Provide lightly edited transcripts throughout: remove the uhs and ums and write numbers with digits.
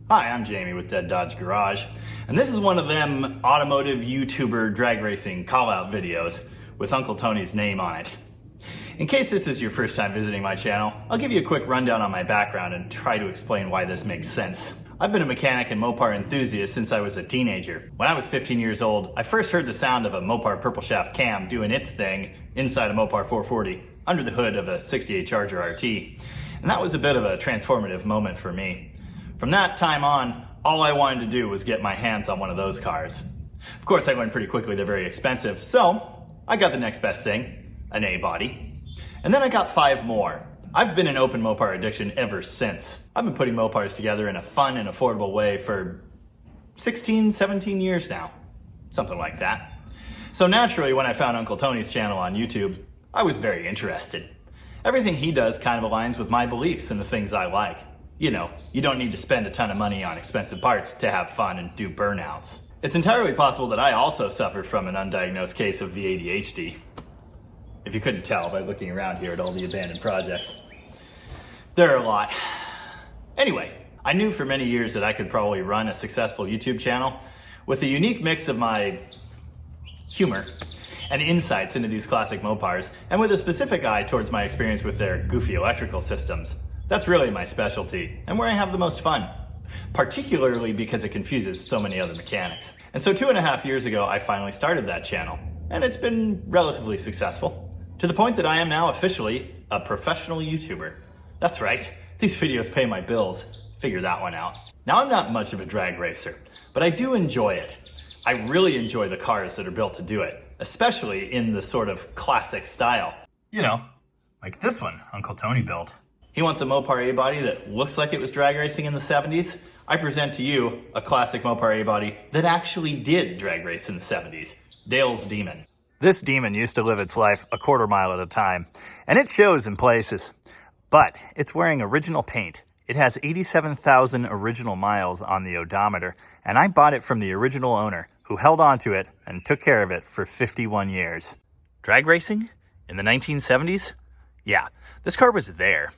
Hi, I'm Jamie with Dead Dodge Garage, and this is one of them automotive YouTuber drag racing call-out videos with Uncle Tony's name on it. In case this is your first time visiting my channel, I'll give you a quick rundown on my background and try to explain why this makes sense. I've been a mechanic and Mopar enthusiast since I was a teenager. When I was 15 years old, I first heard the sound of a Mopar purple shaft cam doing its thing inside a Mopar 440 under the hood of a 68 Charger RT, and that was a bit of a transformative moment for me. From that time on, all I wanted to do was get my hands on one of those cars. Of course, I learned pretty quickly they're very expensive, so I got the next best thing, an A-body. And then I got 5 more. I've been in open Mopar addiction ever since. I've been putting Mopars together in a fun and affordable way for 16, 17 years now. Something like that. So naturally, when I found Uncle Tony's channel on YouTube, I was very interested. Everything he does kind of aligns with my beliefs and the things I like. You know, you don't need to spend a ton of money on expensive parts to have fun and do burnouts. It's entirely possible that I also suffer from an undiagnosed case of the ADHD. If you couldn't tell by looking around here at all the abandoned projects. There are a lot. Anyway, I knew for many years that I could probably run a successful YouTube channel with a unique mix of my humor and insights into these classic Mopars, and with a specific eye towards my experience with their goofy electrical systems. That's really my specialty, and where I have the most fun, particularly because it confuses so many other mechanics. And so 2.5 years ago, I finally started that channel, and it's been relatively successful, to the point that I am now officially a professional YouTuber. That's right, these videos pay my bills. Figure that one out. Now, I'm not much of a drag racer, but I do enjoy it. I really enjoy the cars that are built to do it, especially in the sort of classic style. You know, like this one Uncle Tony built. He wants a Mopar A-body that looks like it was drag racing in the 70s. I present to you a classic Mopar A-body that actually did drag race in the 70s. Dale's Demon. This demon used to live its life a quarter mile at a time, and it shows in places. But it's wearing original paint. It has 87,000 original miles on the odometer, and I bought it from the original owner, who held on to it and took care of it for 51 years. Drag racing? In the 1970s? Yeah, this car was there.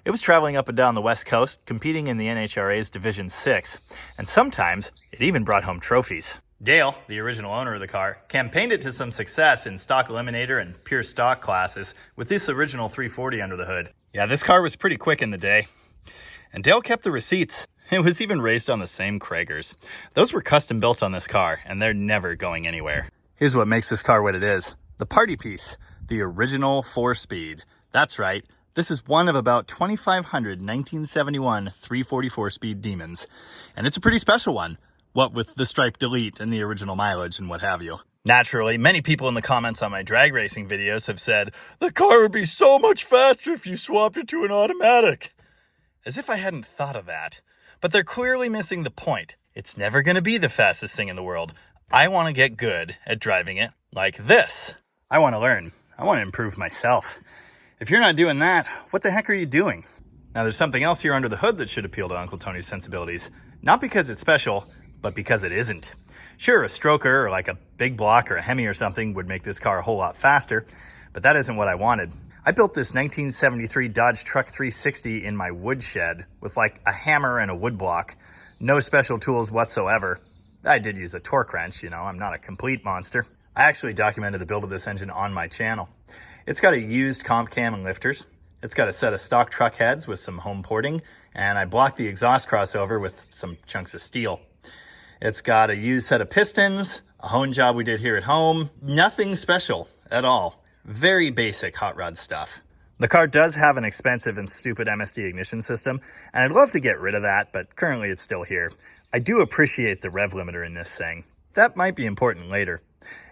It was traveling up and down the West Coast, competing in the NHRA's Division 6, and sometimes it even brought home trophies. Dale, the original owner of the car, campaigned it to some success in stock eliminator and pure stock classes with this original 340 under the hood. Yeah, this car was pretty quick in the day. And Dale kept the receipts. It was even raced on the same Kragers. Those were custom built on this car, and they're never going anywhere. Here's what makes this car what it is. The party piece, the original 4-speed. That's right. This is one of about 2,500 1971 344-speed demons, and it's a pretty special one, what with the stripe delete and the original mileage and what have you. Naturally, many people in the comments on my drag racing videos have said, the car would be so much faster if you swapped it to an automatic. As if I hadn't thought of that. But they're clearly missing the point. It's never going to be the fastest thing in the world. I want to get good at driving it like this. I want to learn. I want to improve myself. If you're not doing that, what the heck are you doing? Now, there's something else here under the hood that should appeal to Uncle Tony's sensibilities. Not because it's special, but because it isn't. Sure, a stroker or like a big block or a Hemi or something would make this car a whole lot faster, but that isn't what I wanted. I built this 1973 Dodge Truck 360 in my woodshed with like a hammer and a wood block. No special tools whatsoever. I did use a torque wrench, you know, I'm not a complete monster. I actually documented the build of this engine on my channel. It's got a used comp cam and lifters. It's got a set of stock truck heads with some home porting, and I blocked the exhaust crossover with some chunks of steel. It's got a used set of pistons, a hone job we did here at home. Nothing special at all. Very basic hot rod stuff. The car does have an expensive and stupid MSD ignition system, and I'd love to get rid of that, but currently it's still here. I do appreciate the rev limiter in this thing. That might be important later.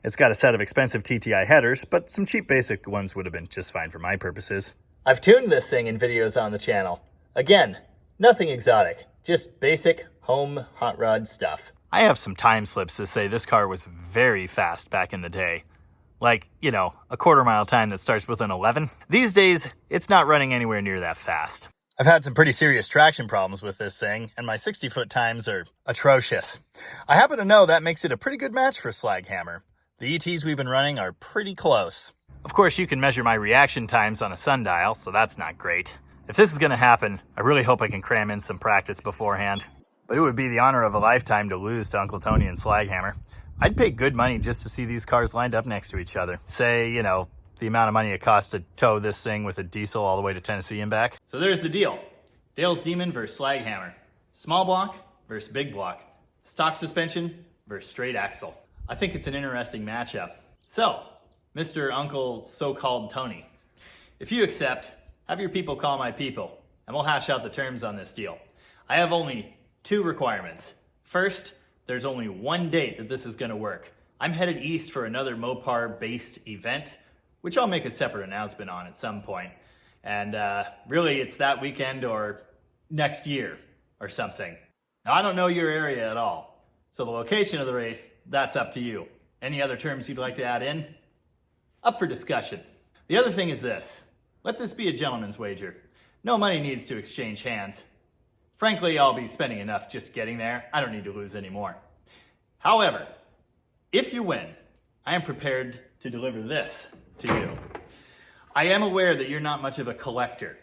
It's got a set of expensive TTI headers, but some cheap basic ones would have been just fine for my purposes. I've tuned this thing in videos on the channel. Again, nothing exotic, just basic home hot rod stuff. I have some time slips that say this car was very fast back in the day. Like, you know, a quarter mile time that starts with an 11. These days, it's not running anywhere near that fast. I've had some pretty serious traction problems with this thing, and my 60-foot times are atrocious. I happen to know that makes it a pretty good match for Slaghammer. The ETs we've been running are pretty close. Of course, you can measure my reaction times on a sundial, so that's not great. If this is going to happen, I really hope I can cram in some practice beforehand. but it would be the honor of a lifetime to lose to Uncle Tony and Slaghammer. I'd pay good money just to see these cars lined up next to each other. Say, you know, the amount of money it costs to tow this thing with a diesel all the way to Tennessee and back. So there's the deal. Dale's Demon versus Slaghammer. Small block versus big block. Stock suspension versus straight axle. I think it's an interesting matchup. So, Mr. Uncle so-called Tony, if you accept, have your people call my people, and we'll hash out the terms on this deal. I have only 2 requirements. First, there's only one date that this is gonna work. I'm headed east for another Mopar-based event, which I'll make a separate announcement on at some point. And really, it's that weekend or next year or something. Now, I don't know your area at all, so the location of the race, that's up to you. Any other terms you'd like to add in? Up for discussion. The other thing is this. Let this be a gentleman's wager. No money needs to exchange hands. Frankly, I'll be spending enough just getting there. I don't need to lose any more. However, if you win, I am prepared to deliver this to you. I am aware that you're not much of a collector,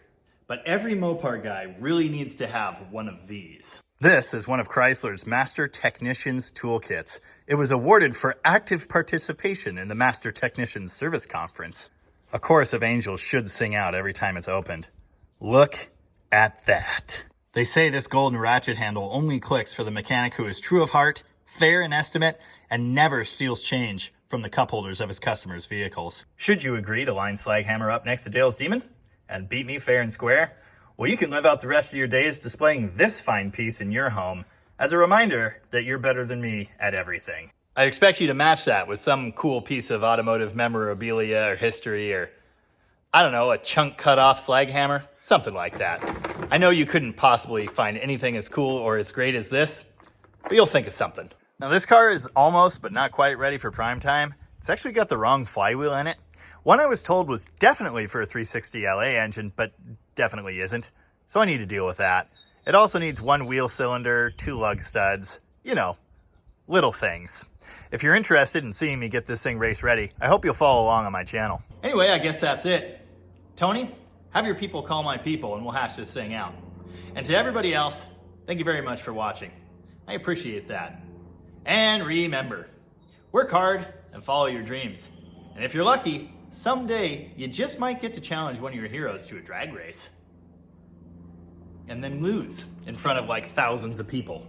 but every Mopar guy really needs to have one of these. This is one of Chrysler's Master Technicians Toolkits. It was awarded for active participation in the Master Technicians Service Conference. A chorus of angels should sing out every time it's opened. Look at that. They say this golden ratchet handle only clicks for the mechanic who is true of heart, fair in estimate, and never steals change from the cup holders of his customers' vehicles. Should you agree to line Slaghammer up next to Dale's Demon and beat me fair and square, well, you can live out the rest of your days displaying this fine piece in your home as a reminder that you're better than me at everything. I'd expect you to match that with some cool piece of automotive memorabilia or history or, I don't know, a chunk cut off Slaghammer, something like that. I know you couldn't possibly find anything as cool or as great as this, but you'll think of something. Now this car is almost but not quite ready for prime time. It's actually got the wrong flywheel in it. One I was told was definitely for a 360 LA engine, but definitely isn't. So I need to deal with that. It also needs 1 wheel cylinder, 2 lug studs, you know, little things. If you're interested in seeing me get this thing race ready, I hope you'll follow along on my channel. Anyway, I guess that's it. Tony, have your people call my people and we'll hash this thing out. And to everybody else, thank you very much for watching. I appreciate that. And remember, work hard and follow your dreams. And if you're lucky, someday you just might get to challenge one of your heroes to a drag race. And then lose in front of like thousands of people.